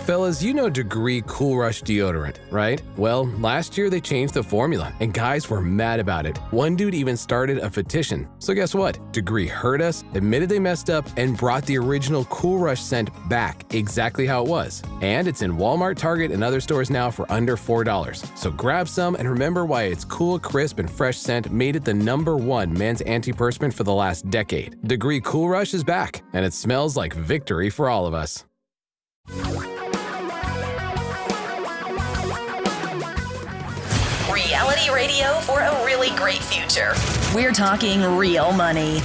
Fellas, you know Degree Cool Rush deodorant, right? Well, last year they changed the formula, and guys were mad about it. One dude even started a petition. So guess what? Degree heard us, admitted they messed up, and brought the original Cool Rush scent back exactly how it was. And it's in Walmart, Target, and other stores now for under $4. So grab some and remember why its cool, crisp, and fresh scent made it the #1 men's antiperspirant for the last decade. Degree Cool Rush is back, and it smells like victory for all of us. Reality radio for a really great future. We're talking real money.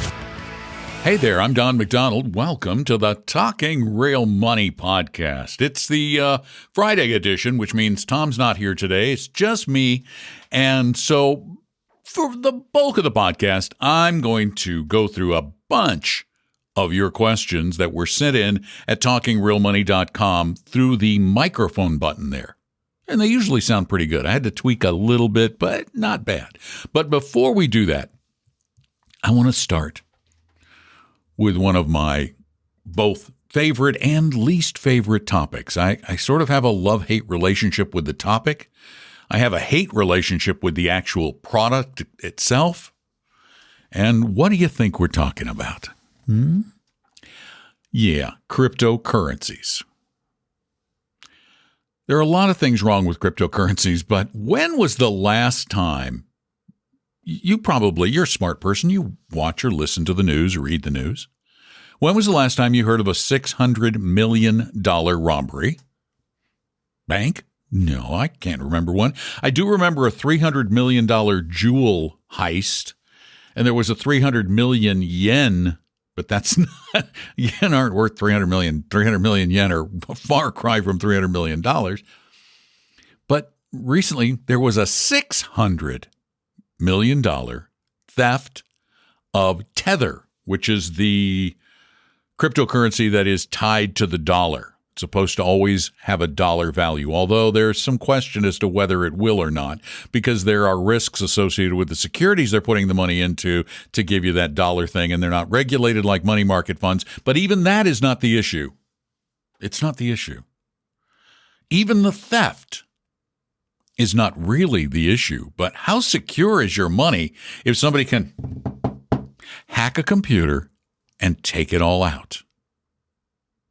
Hey there, I'm Don McDonald. Welcome to the Talking Real Money podcast. It's the Friday edition, which means Tom's not here today. It's just me. And so for the bulk of the podcast, I'm going to go through a bunch of your questions that were sent in at talkingrealmoney.com through the microphone button there. And they usually sound pretty good. I had to tweak a little bit, but not bad. But before we do that, I want to start with one of my both favorite and least favorite topics. I sort of have a love-hate relationship with the topic. I have a hate relationship with the actual product itself. And what do you think we're talking about? Yeah, cryptocurrencies. There are a lot of things wrong with cryptocurrencies, but when was the last time you're a a smart person, you watch or listen to the news or read the news. When was the last time you heard of a $600 million robbery? Bank? No, I can't remember one. I do remember a $300 million jewel heist, and there was a 300 million yen, but that's not, yen aren't worth 300 million. 300 million yen are a far cry from $300 million. But recently, there was a $600 million theft of Tether, which is the cryptocurrency that is tied to the dollar. It's supposed to always have a dollar value, although there's some question as to whether it will or not, because there are risks associated with the securities they're putting the money into to give you that dollar thing, and they're not regulated like money market funds. But even that is not the issue. It's not the issue. Even the theft is not really the issue, but how secure is your money if somebody can hack a computer and take it all out?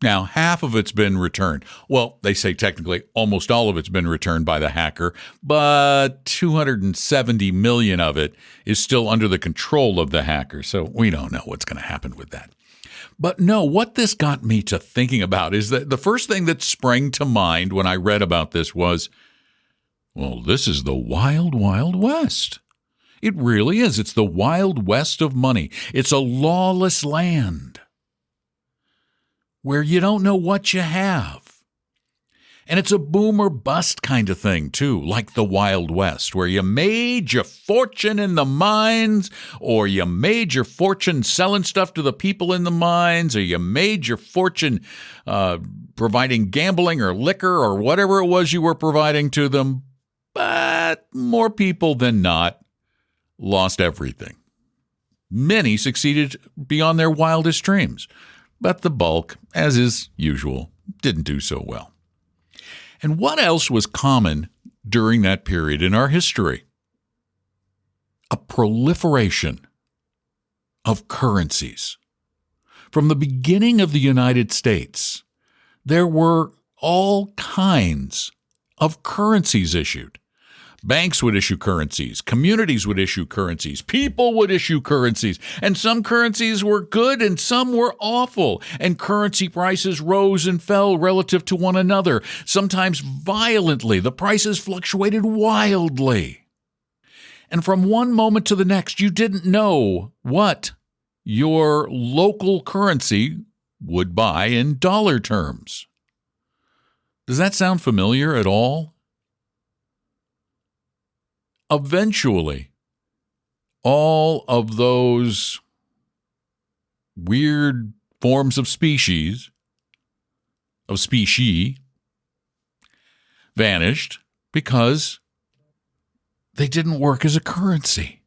Now, half of it's been returned. Well, they say technically almost all of it's been returned by the hacker, but 270 million of it is still under the control of the hacker. So we don't know what's going to happen with that. But no, what this got me to thinking about is that the first thing that sprang to mind when I read about this was, well, this is the wild, wild west. It really is. It's the wild west of money. It's a lawless land where you don't know what you have. And it's a boom or bust kind of thing, too, like the Wild West, where you made your fortune in the mines, or you made your fortune selling stuff to the people in the mines, or you made your fortune providing gambling or liquor or whatever it was you were providing to them. But more people than not lost everything. Many succeeded beyond their wildest dreams. But the bulk, as is usual, didn't do so well. And what else was common during that period in our history? A proliferation of currencies. From the beginning of the United States, there were all kinds of currencies issued. Banks would issue currencies. Communities would issue currencies. People would issue currencies. And some currencies were good and some were awful. And currency prices rose and fell relative to one another, sometimes violently. The prices fluctuated wildly. And from one moment to the next, you didn't know what your local currency would buy in dollar terms. Does that sound familiar at all? Eventually, all of those weird forms of species vanished because they didn't work as a currency.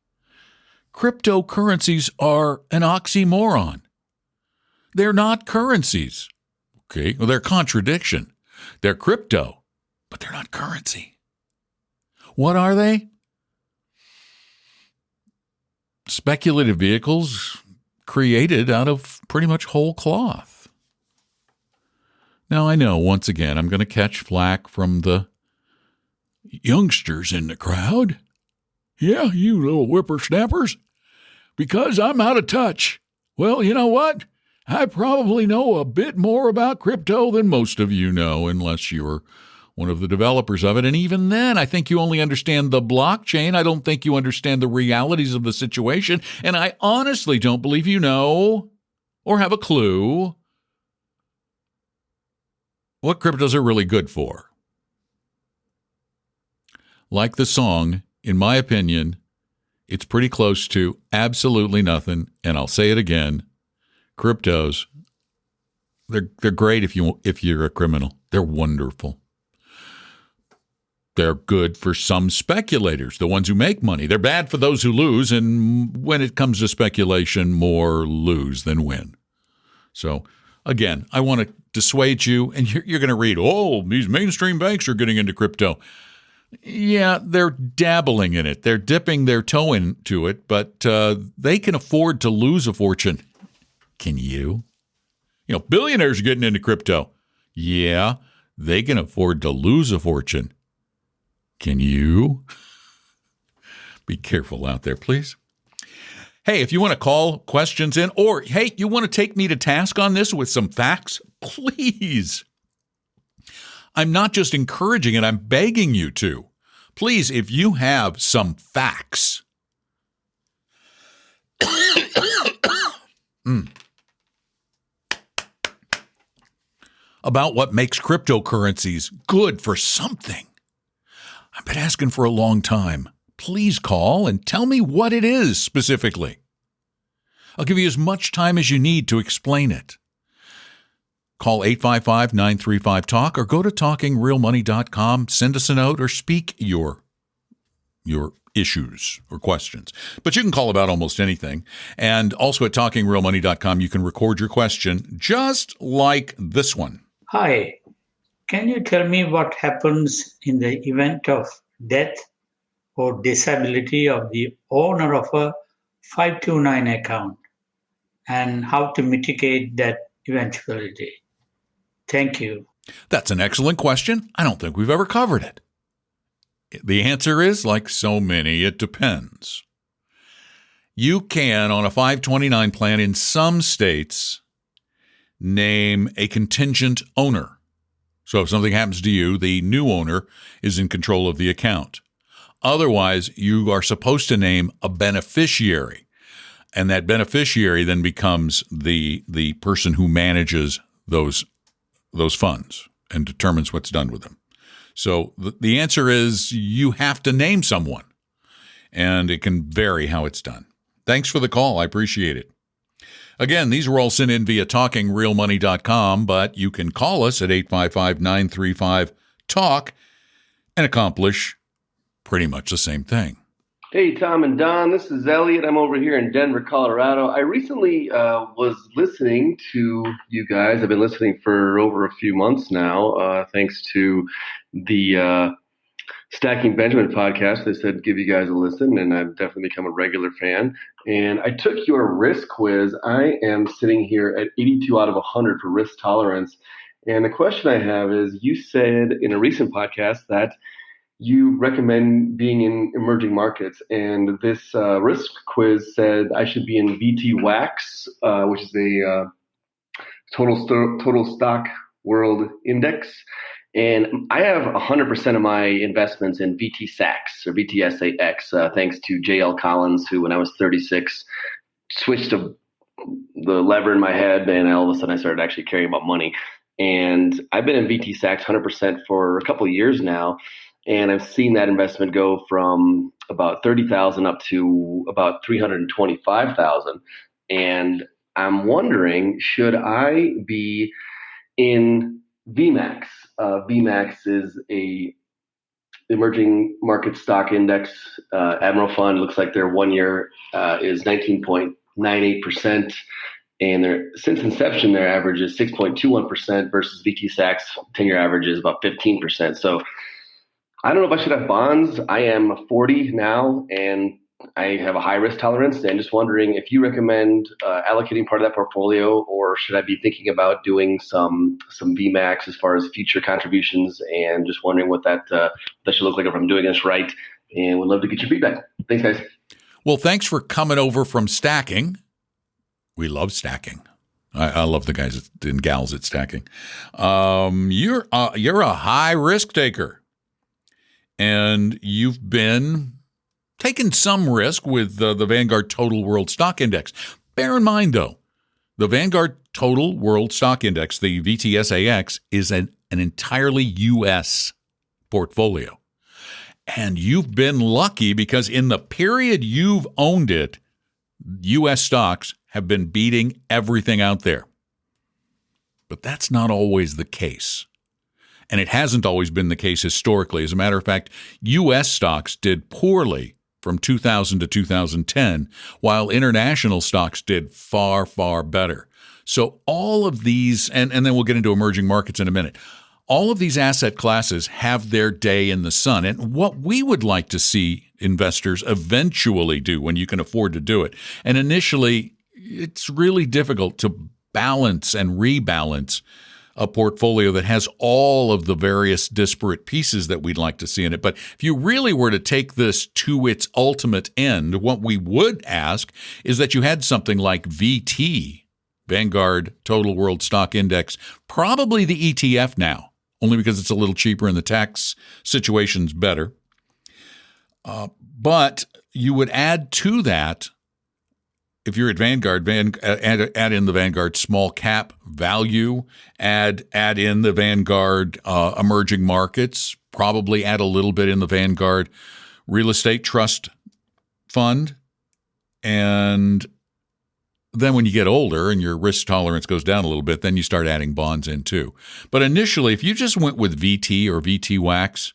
Cryptocurrencies are an oxymoron. They're not currencies. Okay, well, they're a contradiction. They're crypto, but they're not currency. What are they? Speculative vehicles created out of pretty much whole cloth. Now, I know, once again, I'm going to catch flack from the youngsters in the crowd. Yeah, you little whippersnappers. Because I'm out of touch. Well, you know what? I probably know a bit more about crypto than most of you know, unless you're one of the developers of it. And even then, I think you only understand the blockchain. I don't think you understand the realities of the situation. And I honestly don't believe you know or have a clue what cryptos are really good for. Like the song, in my opinion, it's pretty close to absolutely nothing. And I'll say it again. Cryptos, they're great if you're a criminal. They're wonderful. They're good for some speculators, the ones who make money. They're bad for those who lose. And when it comes to speculation, more lose than win. So, again, I want to dissuade you. And you're going to read, oh, these mainstream banks are getting into crypto. Yeah, they're dabbling in it. They're dipping their toe into it, but they can afford to lose a fortune. Can you? You know, billionaires are getting into crypto. Yeah, they can afford to lose a fortune. Can you? Be careful out there, please. Hey, if you want to call questions in, or, hey, you want to take me to task on this with some facts, please. I'm not just encouraging it, I'm begging you to. Please, if you have some facts about what makes cryptocurrencies good for something. I've been asking for a long time. Please call and tell me what it is specifically. I'll give you as much time as you need to explain it. Call 855-935-TALK or go to talkingrealmoney.com, send us a note, or speak your issues or questions. But you can call about almost anything. And also at talkingrealmoney.com, you can record your question just like this one. Hi, can you tell me what happens in the event of death or disability of the owner of a 529 account and how to mitigate that eventuality? Thank you. That's an excellent question. I don't think we've ever covered it. The answer is, like so many, it depends. You can, on a 529 plan in some states, name a contingent owner. So if something happens to you, the new owner is in control of the account. Otherwise, you are supposed to name a beneficiary. And that beneficiary then becomes the person who manages those funds and determines what's done with them. So the answer is you have to name someone, and it can vary how it's done. Thanks for the call. I appreciate it. Again, these were all sent in via talkingrealmoney.com, but you can call us at 855-935-TALK and accomplish pretty much the same thing. Hey, Tom and Don, this is Elliot. I'm over here in Denver, Colorado. I recently was listening to you guys. I've been listening for over a few months now, thanks to the Stacking Benjamin podcast. They said give you guys a listen, and I've definitely become a regular fan. And I took your risk quiz. I am sitting here at 82 out of 100 for risk tolerance. And the question I have is, you said in a recent podcast that you recommend being in emerging markets. And this risk quiz said I should be in VTWAX, which is a total stock world index. And I have 100% of my investments in VTSAX or VTSAX, thanks to J.L. Collins, who when I was 36 switched the lever in my head, and all of a sudden I started actually caring about money. And I've been in VTSAX 100% for a couple of years now. And I've seen that investment go from about 30,000 up to about 325,000. And I'm wondering, should I be in VMAX? VMAX is a emerging market stock index. Admiral Fund looks like their 1 year is 19.98%. And since inception, their average is 6.21% versus VTSAC's 10-year average is about 15%. So I don't know if I should have bonds. I am 40 now, and I have a high risk tolerance. And just wondering if you recommend allocating part of that portfolio, or should I be thinking about doing some VMAX as far as future contributions? And just wondering what that should look like if I'm doing this right. And would love to get your feedback. Thanks, guys. Well, thanks for coming over from Stacking. We love Stacking. I love the guys and gals at Stacking. You're a high risk taker, and you've been taking some risk with the Vanguard Total World Stock Index. Bear in mind, though, the Vanguard Total World Stock Index, the VTSAX, is an entirely U.S. portfolio. And you've been lucky because in the period you've owned it, U.S. stocks have been beating everything out there. But that's not always the case. And it hasn't always been the case historically. As a matter of fact, U.S. stocks did poorly from 2000 to 2010, while international stocks did far, far better. So all of these, and then we'll get into emerging markets in a minute, all of these asset classes have their day in the sun. And what we would like to see investors eventually do when you can afford to do it. And initially, it's really difficult to balance and rebalance a portfolio that has all of the various disparate pieces that we'd like to see in it. But if you really were to take this to its ultimate end, what we would ask is that you had something like VT, Vanguard Total World Stock Index, probably the ETF now, only because it's a little cheaper and the tax situation's better. But you would add to that, if you're at Vanguard, add in the Vanguard small cap value, add in the Vanguard emerging markets, probably add a little bit in the Vanguard real estate trust fund. And then when you get older and your risk tolerance goes down a little bit, then you start adding bonds in too. But initially, if you just went with VT or VTWAX,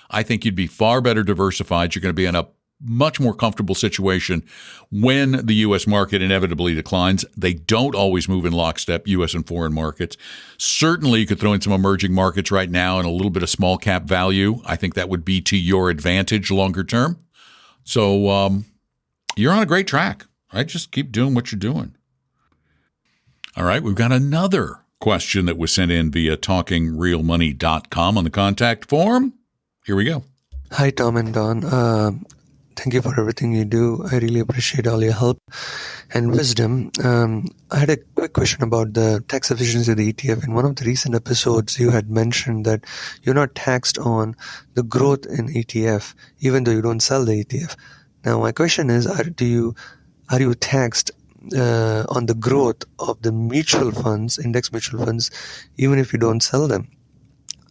I think you'd be far better diversified. You're going to be in a much more comfortable situation when the U.S. market inevitably declines. They don't always move in lockstep, U.S. and foreign markets. Certainly, you could throw in some emerging markets right now and a little bit of small cap value. I think that would be to your advantage longer term. So you're on a great track. Right? Just keep doing what you're doing. All right, we've got another question that was sent in via talkingrealmoney.com on the contact form. Here we go. Hi, Tom and Don. Thank you for everything you do. I really appreciate all your help and wisdom. I had a quick question about the tax efficiency of the ETF. In one of the recent episodes, you had mentioned that you're not taxed on the growth in ETF, even though you don't sell the ETF. Now, my question is, are you taxed on the growth of the mutual funds, index mutual funds, even if you don't sell them?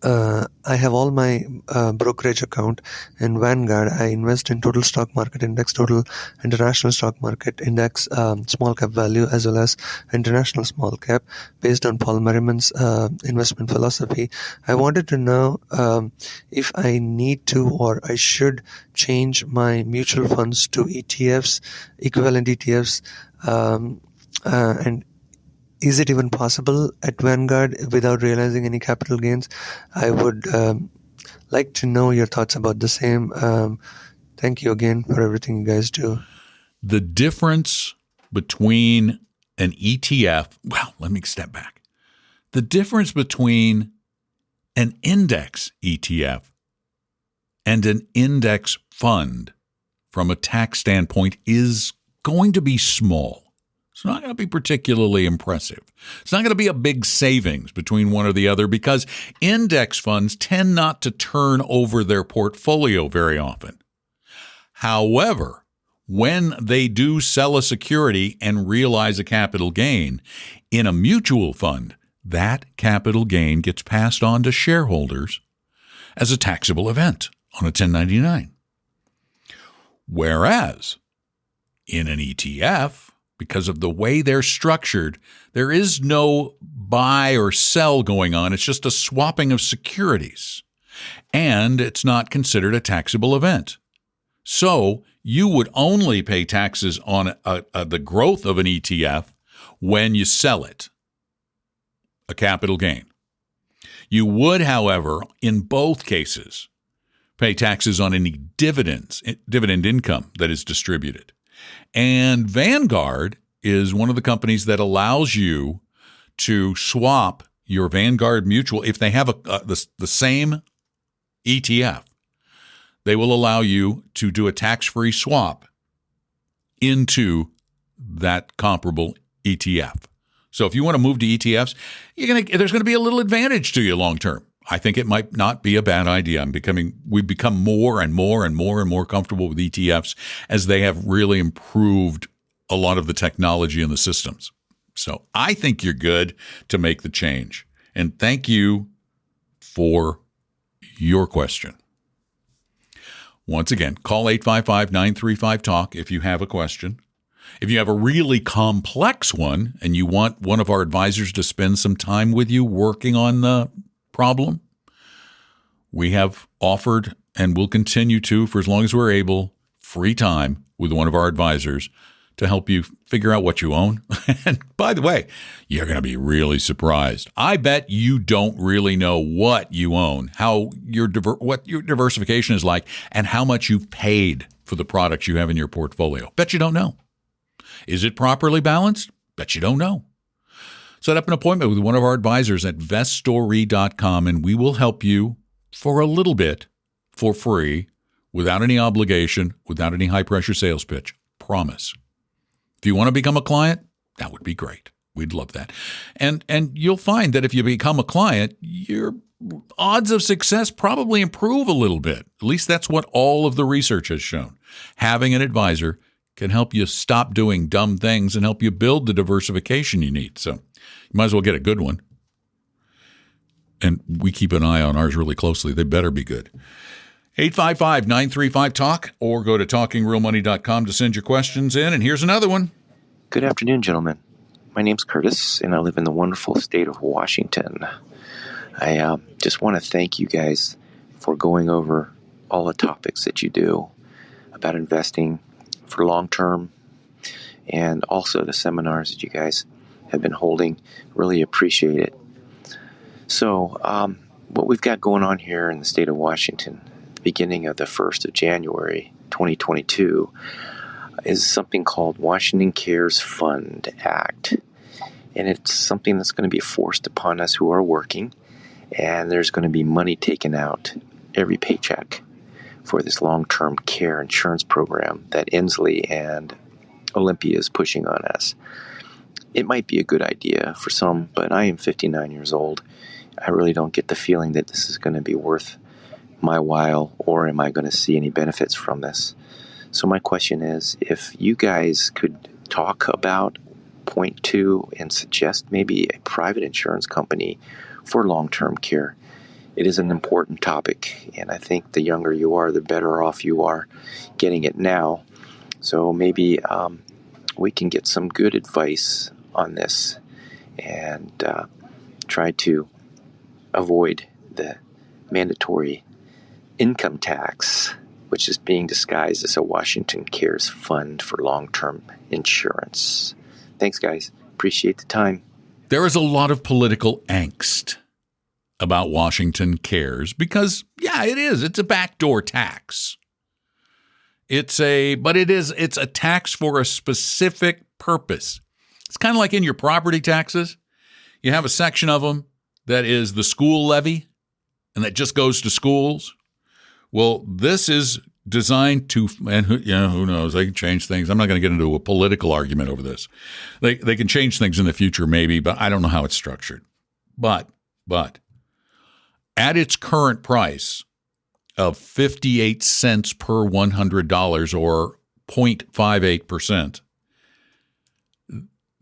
I have all my brokerage account in Vanguard. I invest in total stock market index, total international stock market index, small cap value, as well as international small cap, based on Paul Merriman's investment philosophy. I wanted to know if I need to or I should change my mutual funds to ETFs, equivalent ETFs, and is it even possible at Vanguard without realizing any capital gains? I would like to know your thoughts about the same. Thank you again for everything you guys do. The difference between an ETF, well, let me step back. The difference between an index ETF and an index fund from a tax standpoint is going to be small. It's not going to be particularly impressive. It's not going to be a big savings between one or the other because index funds tend not to turn over their portfolio very often. However, when they do sell a security and realize a capital gain in a mutual fund, that capital gain gets passed on to shareholders as a taxable event on a 1099. Whereas in an ETF, because of the way they're structured, there is no buy or sell going on. It's just a swapping of securities. And it's not considered a taxable event. So you would only pay taxes on the growth of an ETF when you sell it, a capital gain. You would, however, in both cases, pay taxes on any dividend income that is distributed. And Vanguard is one of the companies that allows you to swap your Vanguard Mutual. If they have the same ETF, they will allow you to do a tax-free swap into that comparable ETF. So if you want to move to ETFs, there's going to be a little advantage to you long term. I think it might not be a bad idea. We've become more and more and more and more comfortable with ETFs as they have really improved a lot of the technology and the systems. So I think you're good to make the change. And thank you for your question. Once again, call 855-935-TALK if you have a question. If you have a really complex one and you want one of our advisors to spend some time with you working on the problem, we have offered and will continue to, for as long as we're able, free time with one of our advisors to help you figure out what you own. And by the way, you're going to be really surprised. I bet you don't really know what you own, what your diversification is like, and how much you've paid for the products you have in your portfolio. Bet you don't know. Is it properly balanced? Bet you don't know. Set up an appointment with one of our advisors at veststory.com, and we will help you for a little bit for free, without any obligation, without any high-pressure sales pitch. Promise. If you want to become a client, that would be great. We'd love that. And you'll find that if you become a client, your odds of success probably improve a little bit. At least that's what all of the research has shown. Having an advisor can help you stop doing dumb things and help you build the diversification you need. So you might as well get a good one. And we keep an eye on ours really closely. They better be good. 855-935-TALK, or go to talkingrealmoney.com to send your questions in. And here's another one. Good afternoon, gentlemen. My name's Curtis, and I live in the wonderful state of Washington. I just want to thank you guys for going over all the topics that you do about investing for long term, and also the seminars that you guys have been holding. Really appreciate it. So what we've got going on here in the state of Washington, beginning of the 1st of January 2022, is something called Washington Cares Fund Act. And it's something that's going to be forced upon us who are working, and there's going to be money taken out every paycheck for this long-term care insurance program that Inslee and Olympia is pushing on us. It might be a good idea for some, but I am 59 years old. I really don't get the feeling that this is going to be worth my while, or am I going to see any benefits from this? So my question is, if you guys could talk about point 2 and suggest maybe a private insurance company for long-term care. It is an important topic, and I think the younger you are, the better off you are getting it now. So maybe we can get some good advice on this and try to avoid the mandatory income tax, which is being disguised as a Washington Cares Fund for long-term insurance. Thanks, guys. Appreciate the time. There is a lot of political angst about Washington Cares because, yeah, it is. It's a backdoor tax. It's a tax for a specific purpose. It's kind of like in your property taxes. You have a section of them that is the school levy, and that just goes to schools. Well, this is designed to, and who knows? They can change things. I'm not going to get into a political argument over this. They can change things in the future, maybe, but I don't know how it's structured. But at its current price of 58 cents per $100 or 0.58%,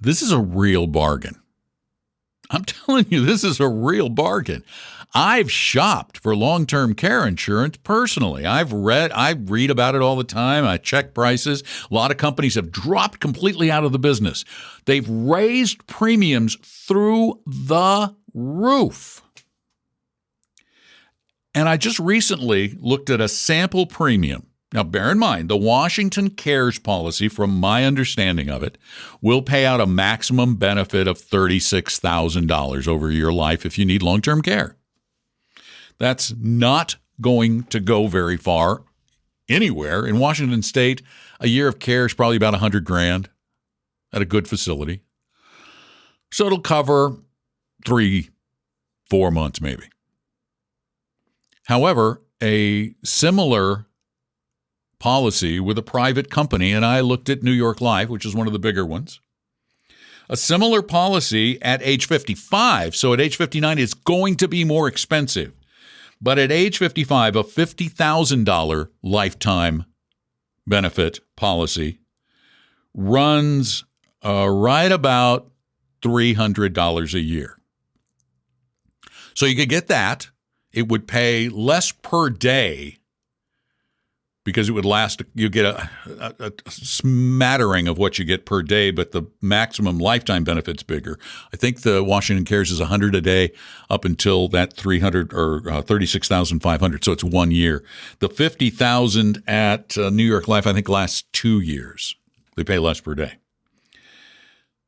this is a real bargain. I'm telling you, this is a real bargain. I've shopped for long-term care insurance personally. I read about it all the time. I check prices. A lot of companies have dropped completely out of the business. They've raised premiums through the roof. And I just recently looked at a sample premium Now, bear in mind, the Washington Cares policy, from my understanding of it, will pay out a maximum benefit of $36,000 over your life if you need long-term care. That's not going to go very far anywhere. In Washington State, a year of care is probably about $100,000 at a good facility. So it'll cover 3-4 months maybe. However, a similar policy with a private company, and I looked at New York Life, which is one of the bigger ones, a similar policy at age 55. So at age 59, it's going to be more expensive. But at age 55, a $50,000 lifetime benefit policy runs right about $300 a year. So you could get that. It would pay less per day because it would last. You get a smattering of what you get per day, but the maximum lifetime benefit's bigger. I think the Washington Cares is $100 a day up until that $300 or $36,500. So it's 1 year. The $50,000 at New York Life, I think, lasts 2 years. They pay less per day.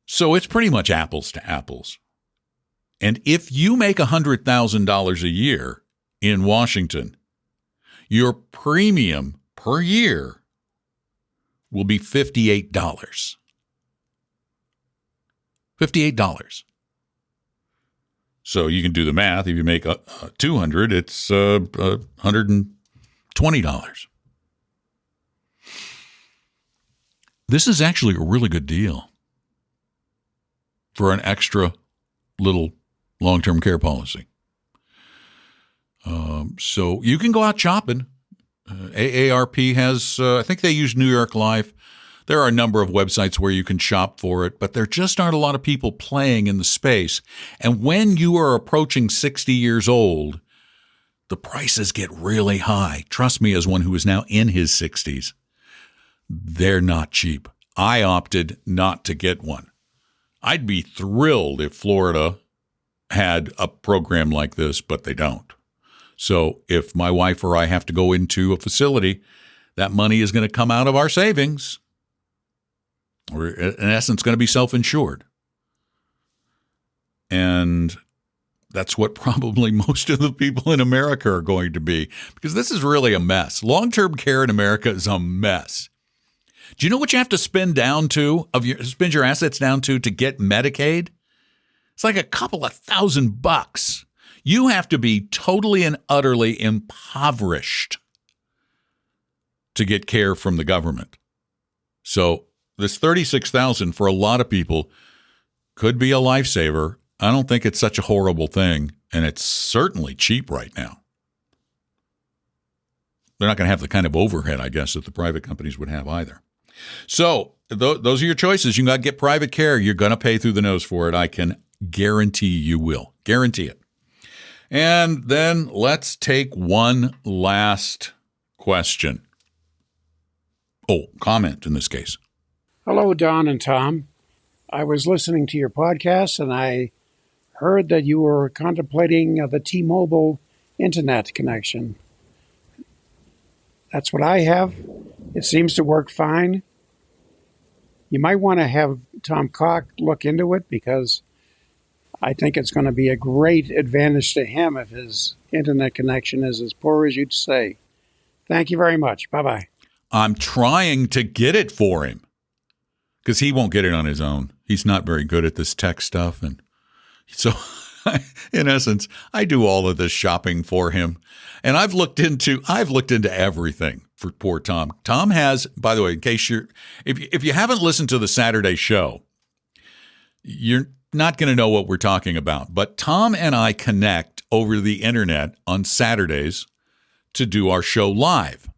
So it's pretty much apples to apples. And if you make $100,000 a year in Washington, your premium per year will be $58. $58. So you can do the math. If you make $200, it's $120. This is actually a really good deal for an extra little long-term care policy. So you can go out shopping. AARP has, I think they use New York Life. There are a number of websites where you can shop for it, but there just aren't a lot of people playing in the space. And when you are approaching 60 years old, the prices get really high. Trust me, as one who is now in his 60s, they're not cheap. I opted not to get one. I'd be thrilled if Florida had a program like this, but they don't. So if my wife or I have to go into a facility, that money is going to come out of our savings. We're, in essence, going to be self-insured. And that's what probably most of the people in America are going to be, because this is really a mess. Long-term care in America is a mess. Do you know what you have to spend spend your assets down to get Medicaid? It's like a couple of $1,000. You have to be totally and utterly impoverished to get care from the government. So this $36,000 for a lot of people could be a lifesaver. I don't think it's such a horrible thing, and it's certainly cheap right now. They're not going to have the kind of overhead, I guess, that the private companies would have either. So those are your choices. You got to get private care. You're going to pay through the nose for it. I can guarantee you will. Guarantee it. And then let's take one last question. Oh, comment in this case. Hello, Don and Tom. I was listening to your podcast and I heard that you were contemplating the T-Mobile internet connection. That's what I have. It seems to work fine. You might want to have Tom Cock look into it because I think it's going to be a great advantage to him if his internet connection is as poor as you'd say. Thank you very much. Bye-bye. I'm trying to get it for him because he won't get it on his own. He's not very good at this tech stuff. And so, in essence, I do all of this shopping for him. And I've looked into everything for poor Tom. Tom has, by the way, in case if you haven't listened to the Saturday show, you're not going to know what we're talking about. But Tom and I connect over the internet on Saturdays to do our show live.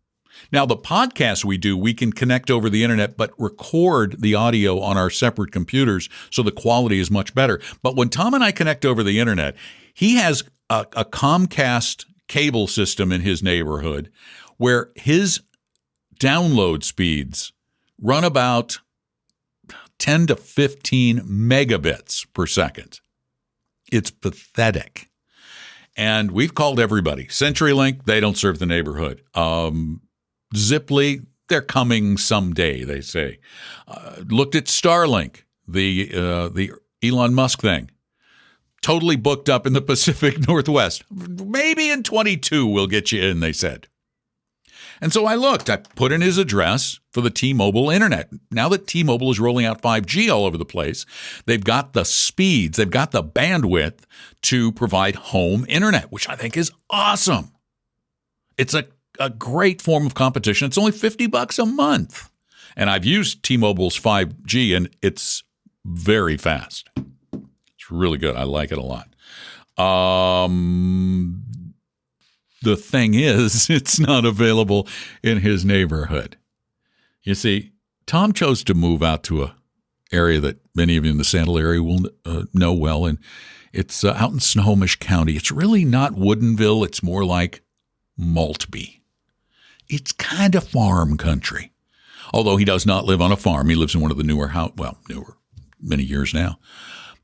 Now, the podcast we can connect over the internet, but record the audio on our separate computers, so the quality is much better. But when Tom and I connect over the internet, he has a Comcast cable system in his neighborhood where his download speeds run about 10 to 15 megabits per second. It's pathetic. And we've called everybody. CenturyLink, they don't serve the neighborhood. Ziply, they're coming someday, they say. Looked at Starlink, the Elon Musk thing. Totally booked up in the Pacific Northwest. Maybe in 22 we'll get you in, they said. And so I looked. I put in his address for the T-Mobile internet. Now that T-Mobile is rolling out 5G all over the place, they've got the speeds, they've got the bandwidth to provide home internet, which I think is awesome. It's a great form of competition. It's only $50 a month. And I've used T-Mobile's 5G, and it's very fast. It's really good. I like it a lot. The thing is, it's not available in his neighborhood. You see, Tom chose to move out to an area that many of you in the Sandal area will know well, and it's out in Snohomish County. It's really not Woodinville. It's more like Maltby. It's kind of farm country. Although he does not live on a farm. He lives in one of the newer, many years now.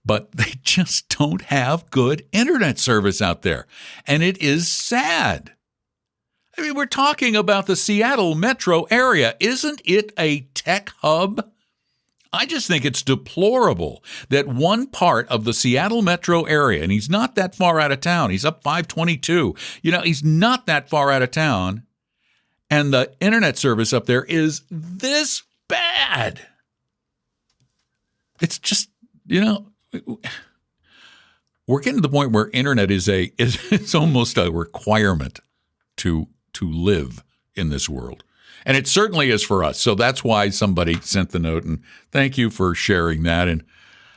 But they just don't have good internet service out there. And it is sad. I mean, we're talking about the Seattle metro area. Isn't it a tech hub? I just think it's deplorable that one part of the Seattle metro area, and he's not that far out of town. He's up 522. He's not that far out of town. And the internet service up there is this bad. It's just, we're getting to the point where internet is it's almost a requirement to live in this world. And it certainly is for us. So that's why somebody sent the note, and thank you for sharing that. And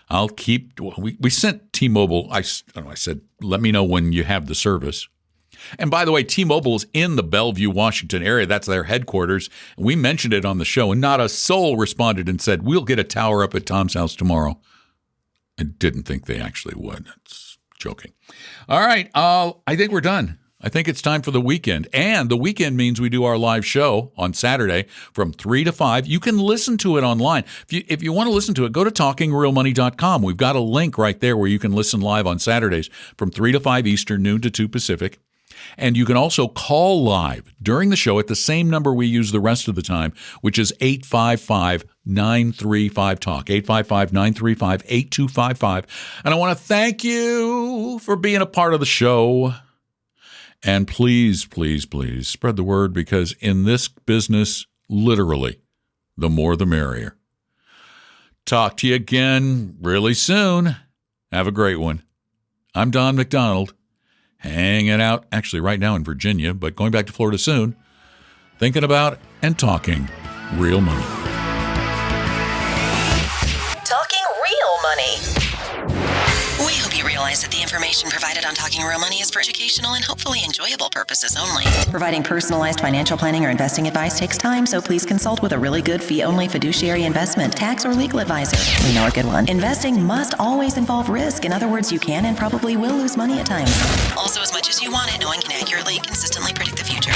I'll we sent T-Mobile, I said, let me know when you have the service. And by the way, T-Mobile is in the Bellevue, Washington area. That's their headquarters. And we mentioned it on the show, and not a soul responded and said, we'll get a tower up at Tom's house tomorrow. I didn't think they actually would. That's joking. All right. I think we're done. I think it's time for the weekend. And the weekend means we do our live show on Saturday from 3 to 5. You can listen to it online. If you want to listen to it, go to talkingrealmoney.com. We've got a link right there where you can listen live on Saturdays from 3 to 5 Eastern, noon to 2 Pacific. And you can also call live during the show at the same number we use the rest of the time, which is 855-935-TALK, 855-935-8255. And I want to thank you for being a part of the show. And please, please, please spread the word, because in this business, literally, the more the merrier. Talk to you again really soon. Have a great one. I'm Don McDonald. Hanging out, actually right now in Virginia, but going back to Florida soon, thinking about and talking real money. Talking real money. We hope you realize that the information provided on Talking Real Money is for educational and hopefully enjoyable purposes only. Providing personalized financial planning or investing advice takes time, so please consult with a really good fee-only fiduciary investment, tax, or legal advisor. We know a good one. Investing must always involve risk. In other words, you can and probably will lose money at times. Also, as much as you want it, no one can accurately, consistently predict the future.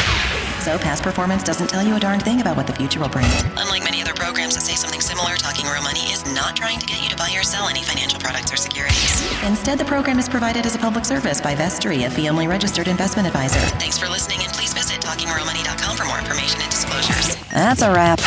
So past performance doesn't tell you a darn thing about what the future will bring. Unlike many other programs that say something similar, Talking Real Money is not trying to get you to buy or sell any financial products or securities. Instead, the program is provided as a public service by Vestry, a fee-only registered investment advisor. Thanks for listening, and please visit talkingrealmoney.com for more information and disclosures. That's a wrap.